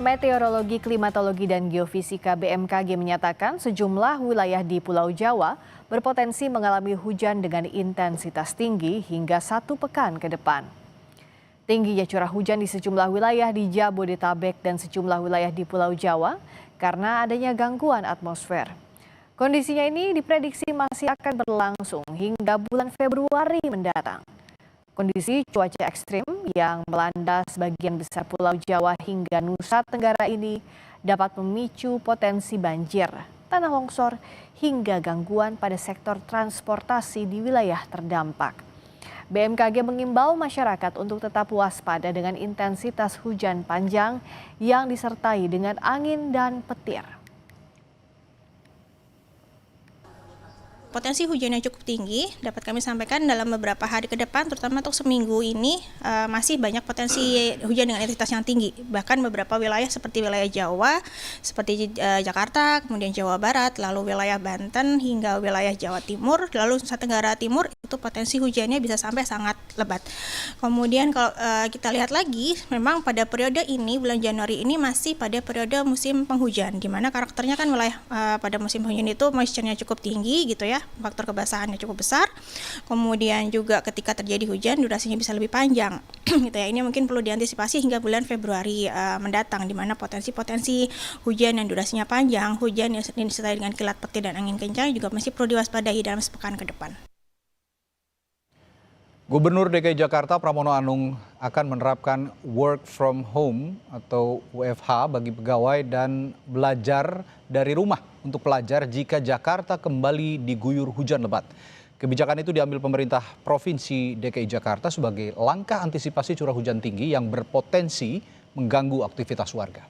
Meteorologi, Klimatologi, dan Geofisika BMKG menyatakan sejumlah wilayah di Pulau Jawa berpotensi mengalami hujan dengan intensitas tinggi hingga 1 pekan ke depan. Tingginya curah hujan di sejumlah wilayah di Jabodetabek dan sejumlah wilayah di Pulau Jawa karena adanya gangguan atmosfer. Kondisinya ini diprediksi masih akan berlangsung hingga bulan Februari mendatang. Kondisi cuaca ekstrim yang melanda sebagian besar Pulau Jawa hingga Nusa Tenggara ini dapat memicu potensi banjir, tanah longsor, hingga gangguan pada sektor transportasi di wilayah terdampak. BMKG mengimbau masyarakat untuk tetap waspada dengan intensitas hujan panjang yang disertai dengan angin dan petir. Potensi hujan yang cukup tinggi dapat kami sampaikan dalam beberapa hari ke depan, terutama untuk seminggu ini masih banyak potensi hujan dengan intensitas yang tinggi. Bahkan beberapa wilayah seperti wilayah Jawa, seperti Jakarta, kemudian Jawa Barat, lalu wilayah Banten hingga wilayah Jawa Timur, lalu Nusa Tenggara Timur itu potensi hujannya bisa sampai sangat lebat. Kemudian kalau kita lihat lagi, memang pada periode ini bulan Januari ini masih pada periode musim penghujan, di mana karakternya kan wilayah pada musim penghujan itu moisture-nya cukup tinggi gitu ya. Faktor kebasahannya cukup besar, kemudian juga ketika terjadi hujan durasinya bisa lebih panjang gitu ya. Ini mungkin perlu diantisipasi hingga bulan Februari mendatang, di mana potensi hujan yang durasinya panjang, hujan yang disertai dengan kilat petir dan angin kencang juga masih perlu diwaspadai dalam sepekan ke depan. Gubernur DKI Jakarta Pramono Anung akan menerapkan work from home atau WFH bagi pegawai dan belajar dari rumah untuk pelajar jika Jakarta kembali diguyur hujan lebat. Kebijakan itu diambil pemerintah Provinsi DKI Jakarta sebagai langkah antisipasi curah hujan tinggi yang berpotensi mengganggu aktivitas warga.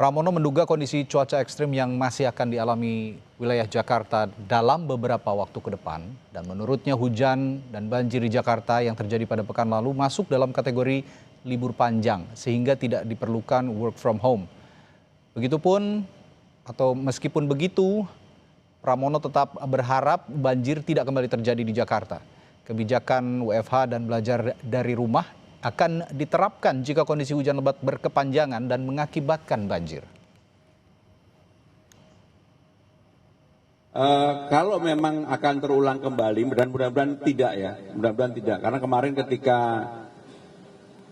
Pramono menduga kondisi cuaca ekstrim yang masih akan dialami wilayah Jakarta dalam beberapa waktu ke depan, dan menurutnya hujan dan banjir di Jakarta yang terjadi pada pekan lalu masuk dalam kategori libur panjang sehingga tidak diperlukan work from home. Begitupun atau meskipun begitu, Pramono tetap berharap banjir tidak kembali terjadi di Jakarta. Kebijakan WFH dan belajar dari rumah akan diterapkan jika kondisi hujan lebat berkepanjangan dan mengakibatkan banjir. Kalau memang akan terulang kembali, dan mudah-mudahan tidak ya, mudah-mudahan tidak. Karena kemarin ketika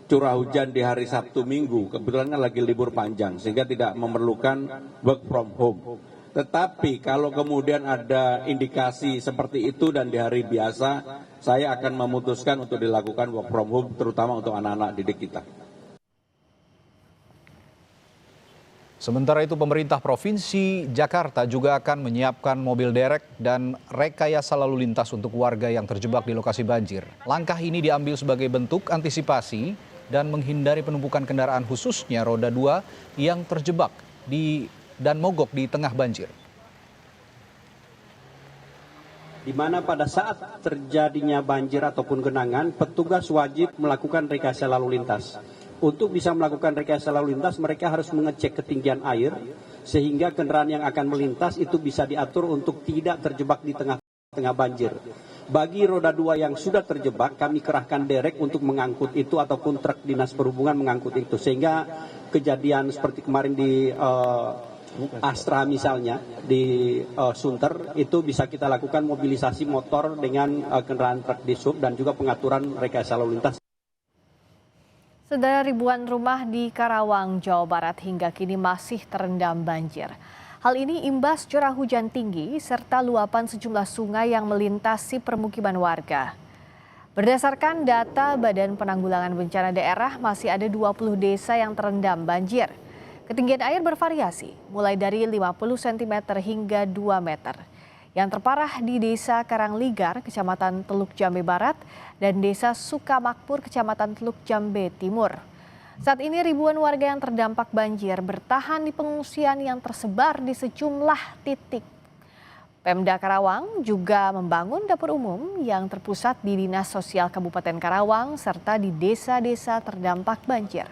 curah hujan di hari Sabtu Minggu, kebetulan kan lagi libur panjang, sehingga tidak memerlukan work from home. Tetapi kalau kemudian ada indikasi seperti itu dan di hari biasa, saya akan memutuskan untuk dilakukan work from home, terutama untuk anak-anak didik kita. Sementara itu pemerintah Provinsi Jakarta juga akan menyiapkan mobil derek dan rekayasa lalu lintas untuk warga yang terjebak di lokasi banjir. Langkah ini diambil sebagai bentuk antisipasi dan menghindari penumpukan kendaraan khususnya roda 2 yang terjebak dan mogok di tengah banjir. Di mana pada saat terjadinya banjir ataupun genangan, petugas wajib melakukan rekayasa lalu lintas. Untuk bisa melakukan rekayasa lalu lintas, mereka harus mengecek ketinggian air, sehingga kendaraan yang akan melintas itu bisa diatur untuk tidak terjebak di tengah-tengah banjir. Bagi roda 2 yang sudah terjebak, kami kerahkan derek untuk mengangkut itu, ataupun truk dinas perhubungan mengangkut itu. Sehingga kejadian seperti kemarin di Astra misalnya, di Sunter, itu bisa kita lakukan mobilisasi motor dengan kendaraan truk di sub dan juga pengaturan rekayasa lalu lintas. Saudara, ribuan rumah di Karawang, Jawa Barat hingga kini masih terendam banjir. Hal ini imbas curah hujan tinggi serta luapan sejumlah sungai yang melintasi permukiman warga. Berdasarkan data Badan Penanggulangan Bencana Daerah, masih ada 20 desa yang terendam banjir. Ketinggian air bervariasi, mulai dari 50 cm hingga 2 meter. Yang terparah di Desa Karangligar, Kecamatan Teluk Jambe Barat, dan Desa Sukamakmur, Kecamatan Teluk Jambe Timur. Saat ini ribuan warga yang terdampak banjir bertahan di pengungsian yang tersebar di sejumlah titik. Pemda Karawang juga membangun dapur umum yang terpusat di Dinas Sosial Kabupaten Karawang serta di desa-desa terdampak banjir.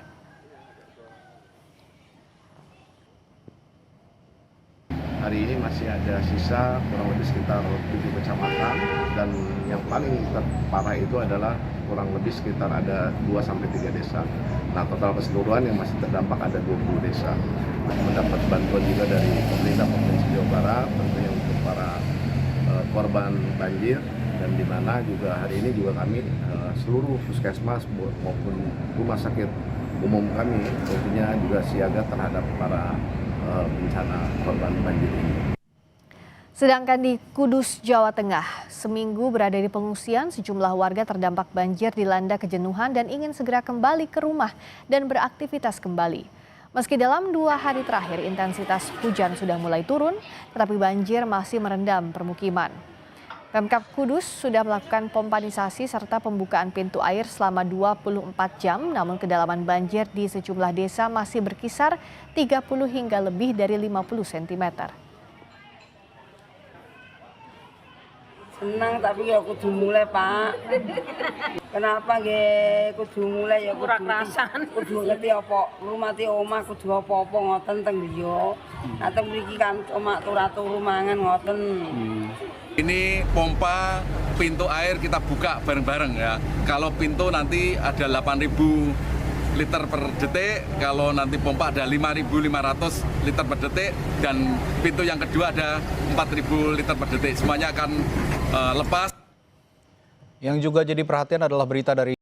Hari ini masih ada sisa kurang lebih sekitar 7 kecamatan, dan yang paling terparah itu adalah kurang lebih sekitar ada 2-3 desa. Nah, total keseluruhan yang masih terdampak ada 20 desa. Mendapat bantuan juga dari pemerintah Provinsi Jawa Barat, tentunya untuk para korban banjir, dan di mana juga hari ini juga kami seluruh puskesmas maupun rumah sakit umum kami tentunya juga siaga terhadap para bencana korban banjir ini. Sedangkan di Kudus, Jawa Tengah, seminggu berada di pengungsian, sejumlah warga terdampak banjir dilanda kejenuhan dan ingin segera kembali ke rumah dan beraktivitas kembali. Meski dalam 2 hari terakhir intensitas hujan sudah mulai turun, tetapi banjir masih merendam permukiman. Pemkab Kudus sudah melakukan pompanisasi serta pembukaan pintu air selama 24 jam, namun kedalaman banjir di sejumlah desa masih berkisar 30 hingga lebih dari 50 cm. Senang tapi ya kudu mulai, Pak. Kenapa nggih kudu mulai ya kudu ngerti apa rumati omah kudu apa-apa ngoten teng griya. Nah teng mriki kan cuma turu-turu mangan ngoten. Ini pompa pintu air kita buka bareng-bareng ya. Kalau pintu nanti ada 8.000 liter per detik, kalau nanti pompa ada 5.500 liter per detik, dan pintu yang kedua ada 4.000 liter per detik. Semuanya akan lepas. Yang juga jadi perhatian adalah berita dari